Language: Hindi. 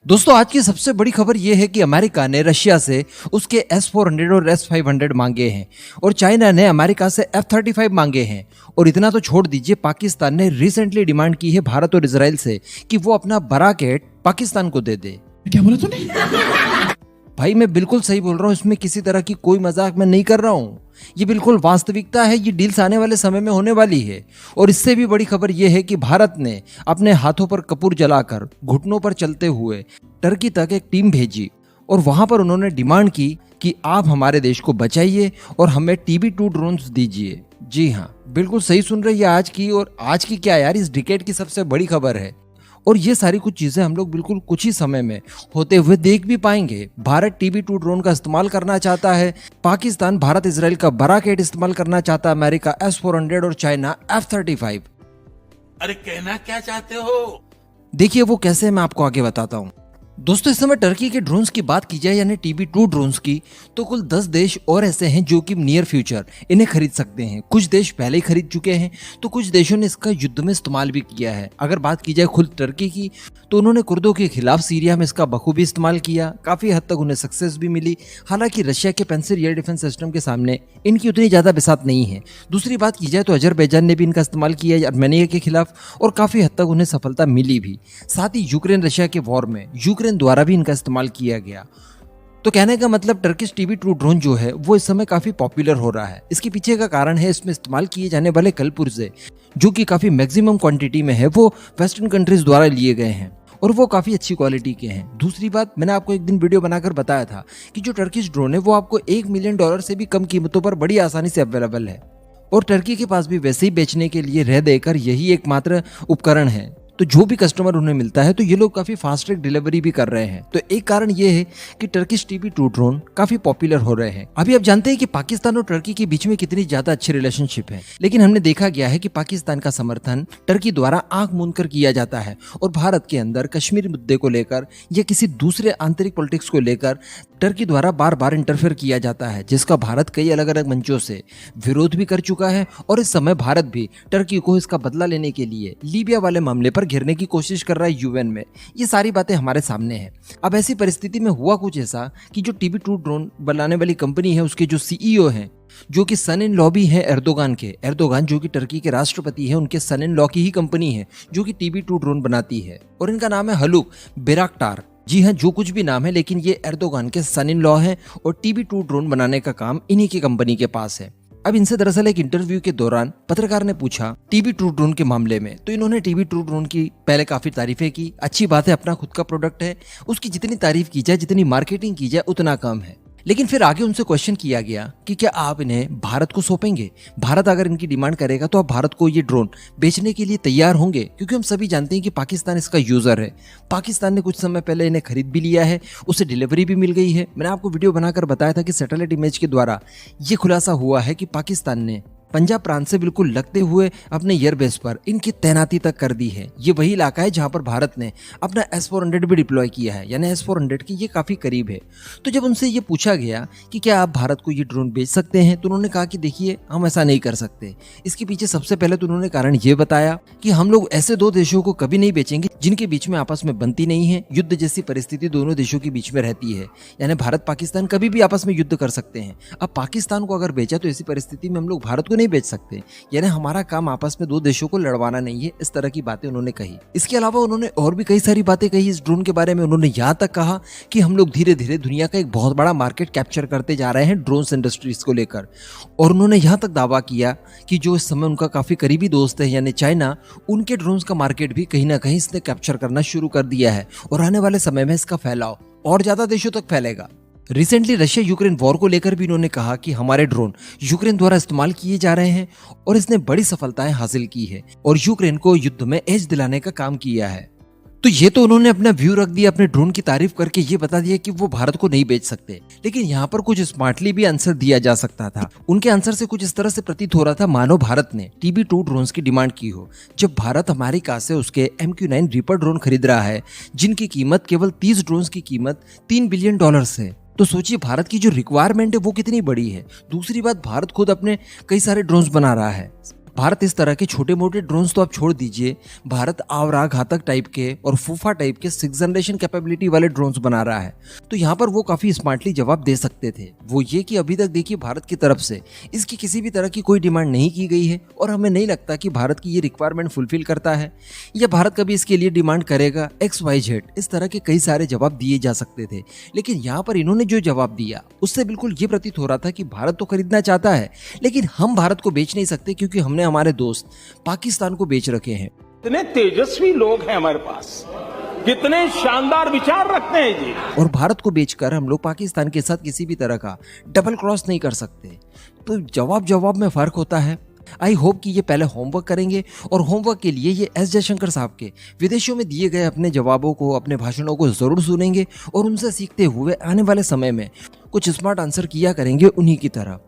दोस्तों आज की सबसे बड़ी खबर यह है कि अमेरिका ने रशिया से उसके S-400 और S-500 मांगे हैं और चाइना ने अमेरिका से F-35 मांगे हैं। और इतना तो छोड़ दीजिए, पाकिस्तान ने रिसेंटली डिमांड की है भारत और इजराइल से कि वो अपना बराकेट पाकिस्तान को दे दे। क्या बोला तूने? भाई मैं बिल्कुल सही बोल रहा हूँ, इसमें किसी तरह की कोई मजाक मैं नहीं कर रहा हूँ। ये बिल्कुल वास्तविकता है, ये डील्स आने वाले समय में होने वाली है। और इससे भी बड़ी खबर यह है कि भारत ने अपने हाथों पर कपूर जलाकर घुटनों पर चलते हुए टर्की तक एक टीम भेजी और वहां पर उन्होंने डिमांड की कि आप हमारे देश को बचाइए और हमें TB2 ड्रोन्स दीजिए। जी हाँ, बिल्कुल सही सुन रही है आज की। और आज की क्या यार, इस डिकेड की सबसे बड़ी खबर है। और ये सारी कुछ चीजें हम लोग बिल्कुल कुछ ही समय में होते हुए देख भी पाएंगे। भारत TB2 ड्रोन का इस्तेमाल करना चाहता है, पाकिस्तान भारत इजराइल का बराकेट इस्तेमाल करना चाहता है, अमेरिका S-400 और चाइना F-35। अरे कहना क्या चाहते हो? देखिए वो कैसे, मैं आपको आगे बताता हूँ। दोस्तों इस समय टर्की के ड्रोन्स की बात की जाए यानी TB2 ड्रोन्स की, तो कुल 10 देश और ऐसे हैं जो कि नियर फ्यूचर इन्हें खरीद सकते हैं। कुछ देश पहले ही खरीद चुके हैं तो कुछ देशों ने इसका युद्ध में इस्तेमाल भी किया है। अगर बात की जाए खुद टर्की की, तो उन्होंने कुर्दों के खिलाफ सीरिया में इसका बखूबी इस्तेमाल किया, काफी हद तक उन्हें सक्सेस भी मिली। हालांकि रशिया के पेंसिर एयर डिफेंस सिस्टम के सामने इनकी उतनी ज्यादा बिसात नहीं है। दूसरी बात की जाए तो अजरबैजान ने भी इनका इस्तेमाल किया आर्मेनिया के खिलाफ और काफी हद तक उन्हें सफलता मिली भी। साथ ही यूक्रेन रशिया के वॉर में यूक्रेन द्वारा भी इनका इस्तेमाल किया गया। तो कहने का मतलब टर्किश TB2 ड्रोन जो है वो इस समय काफी पॉपुलर हो रहा है। इसके पीछे का कारण है इसमें इस्तेमाल किए जाने वाले कलपुर्जे, जो कि काफी मैक्सिमम क्वांटिटी में है, वो वेस्टर्न कंट्रीज द्वारा लिए गए हैं और वो काफी अच्छी क्वालिटी के हैं। दूसरी बात, मैंने आपको एक दिन वीडियो बनाकर बताया था कि जो टर्किश ड्रोन है वो आपको $1 मिलियन से भी कम कीमतों पर बड़ी आसानी से अवेलेबल है और टर्की के पास भी वैसे ही बेचने के लिए रह देकर यही एकमात्र उपकरण है। तो जो भी कस्टमर उन्हें मिलता है तो ये लोग काफी फास्ट ट्रैक डिलीवरी भी कर रहे हैं। तो एक कारण ये है कि टर्किश TB2 ड्रोन काफी पॉपुलर हो रहे हैं। अभी आप जानते हैं कि पाकिस्तान और टर्की के बीच में कितनी ज्यादा अच्छी रिलेशनशिप है, लेकिन हमने देखा गया है कि पाकिस्तान का समर्थन टर्की द्वारा आंख मूंद कर किया जाता है और भारत के अंदर कश्मीर मुद्दे को लेकर या किसी दूसरे आंतरिक पॉलिटिक्स को लेकर टर्की द्वारा बार बार इंटरफेयर किया जाता है, जिसका भारत कई अलग अलग मंचों से विरोध भी कर चुका है। और इस समय भारत भी टर्की को इसका बदला लेने के लिए लीबिया वाले मामले पर घेरने की कोशिश कर रहा है UN में। ये सारी बातें हमारे सामने हैं। अब ऐसी परिस्थिति में हुआ कुछ ऐसा कि जो TB2 ड्रोन बनाने वाली कंपनी है उसके जो CEO हैं, जो कि सन इन लॉ भी है एर्दोगान के, एर्दोगान जो कि टर्की के राष्ट्रपति है, उनके सन इन लॉ की ही कंपनी है जो कि TB2 ड्रोन बनाती है और इनका नाम है हलुक बेराक्टार। जी हाँ, जो कुछ भी नाम है, लेकिन ये एर्दोगान के सन इन लॉ है और TB2 ड्रोन बनाने का काम इन्हीं की कंपनी के पास है। अब इनसे दरअसल एक इंटरव्यू के दौरान पत्रकार ने पूछा TB2 ड्रोन के मामले में, तो इन्होंने TB2 ड्रोन की पहले काफी तारीफें की। अच्छी बात है, अपना खुद का प्रोडक्ट है, उसकी जितनी तारीफ की जाए, जितनी मार्केटिंग की जाए उतना कम है। लेकिन फिर आगे उनसे क्वेश्चन किया गया कि क्या आप इन्हें भारत को सौंपेंगे? भारत अगर इनकी डिमांड करेगा तो आप भारत को ये ड्रोन बेचने के लिए तैयार होंगे? क्योंकि हम सभी जानते हैं कि पाकिस्तान इसका यूजर है। पाकिस्तान ने कुछ समय पहले इन्हें खरीद भी लिया है, उसे डिलीवरी भी मिल गई है। मैंने आपको वीडियो बनाकर बताया था कि सैटेलाइट इमेज के द्वारा ये खुलासा हुआ है कि पाकिस्तान ने पंजाब प्रांत से बिल्कुल लगते हुए अपने एयरबेस पर इनकी तैनाती तक कर दी है। ये वही इलाका है जहां पर भारत ने अपना S-400 भी डिप्लॉय किया है, यानी S-400 के ये काफी करीब है। तो जब उनसे ये पूछा गया कि क्या आप भारत को ये ड्रोन बेच सकते हैं, तो उन्होंने कहा कि देखिए हम ऐसा नहीं कर सकते। इसके पीछे सबसे पहले तो उन्होंने कारण ये बताया कि हम लोग ऐसे दो देशों को कभी नहीं बेचेंगे जिनके बीच में आपस में बनती नहीं है। युद्ध जैसी परिस्थिति दोनों देशों के बीच में रहती है, यानी भारत पाकिस्तान कभी भी आपस में युद्ध कर सकते हैं। अब पाकिस्तान को अगर बेचा तो ऐसी परिस्थिति में हम लोग भारत को नहीं बेच सकते, यानी हमारा काम आपस में दो देशों को लड़वाना नहीं है। इस तरह की बातें उन्होंने कही। इसके अलावा उन्होंने और भी कई सारी बातें कही इस ड्रोन के बारे में। उन्होंने यहाँ तक कहा कि हम लोग धीरे धीरे दुनिया का एक बहुत बड़ा मार्केट कैप्चर करते जा रहे हैं ड्रोन्स इंडस्ट्रीज को लेकर। और उन्होंने यहाँ तक दावा किया कि जो इस समय उनका काफी करीबी दोस्त है यानी चाइना, उनके ड्रोन्स का मार्केट भी कहीं ना कहीं इसने कैप्चर करना शुरू कर दिया है और आने वाले समय में इसका फैलाव और ज्यादा देशों तक फैलेगा। रिसेंटली रशिया यूक्रेन वॉर को लेकर भी इन्होंने कहा कि हमारे ड्रोन यूक्रेन द्वारा इस्तेमाल किए जा रहे हैं और इसने बड़ी सफलताएं हासिल की है और यूक्रेन को युद्ध में एज दिलाने का काम किया है। तो ये तो उन्होंने अपना व्यू रख दिया, अपने ड्रोन की तारीफ करके ये बता दिया कि वो भारत को नहीं बेच सकते। लेकिन यहाँ पर कुछ स्मार्टली भी आंसर दिया जा सकता था। उनके आंसर से कुछ इस तरह से प्रतीत हो रहा था मानो भारत ने TB2 ड्रोन्स की डिमांड की हो। जब भारत अमेरिका से उसके MQ-9 रीपर ड्रोन खरीद रहा है जिनकी कीमत केवल 30 ड्रोन्स की कीमत $3 बिलियन है, तो सोचिए भारत की जो रिक्वायरमेंट है वो कितनी बड़ी है। दूसरी बात, भारत खुद अपने कई सारे ड्रोन्स बना रहा है। भारत इस तरह के छोटे मोटे ड्रोन्स तो आप छोड़ दीजिए, भारत आवरा घातक टाइप के और फूफा टाइप के 6th जनरेशन कैपेबिलिटी वाले ड्रोन्स बना रहा है। तो यहाँ पर वो काफी स्मार्टली जवाब दे सकते थे। वो ये कि अभी तक देखिए भारत की तरफ से इसकी किसी भी तरह की कोई डिमांड नहीं की गई है और हमें नहीं लगता कि भारत की ये रिक्वायरमेंट फुलफिल करता है या भारत कभी इसके लिए डिमांड करेगा। XYZ इस तरह के कई सारे जवाब दिए जा सकते थे, लेकिन यहाँ पर इन्होंने जो जवाब दिया उससे बिल्कुल ये प्रतीत हो रहा था कि भारत तो खरीदना चाहता है, लेकिन हम भारत को बेच नहीं सकते क्योंकि हमने हमारे दोस्त पाकिस्तान को बेच रखे हैं। कितने तेजस्वी लोग हैं हमारे पास, कितने शानदार विचार रखते हैं जी। और भारत को बेचकर हम लोग पाकिस्तान के साथ किसी भी तरह का डबल क्रॉस नहीं कर सकते। तो जवाब में फर्क होता है। आई होप कि ये पहले होमवर्क करेंगे और होमवर्क के लिए ये एस जयशंकर साहब के विदेशों में दिए गए अपने जवाबों को, अपने भाषणों को जरूर सुनेंगे और उनसे सीखते हुए आने वाले समय में कुछ स्मार्ट आंसर किया करेंगे उन्हीं की तरह।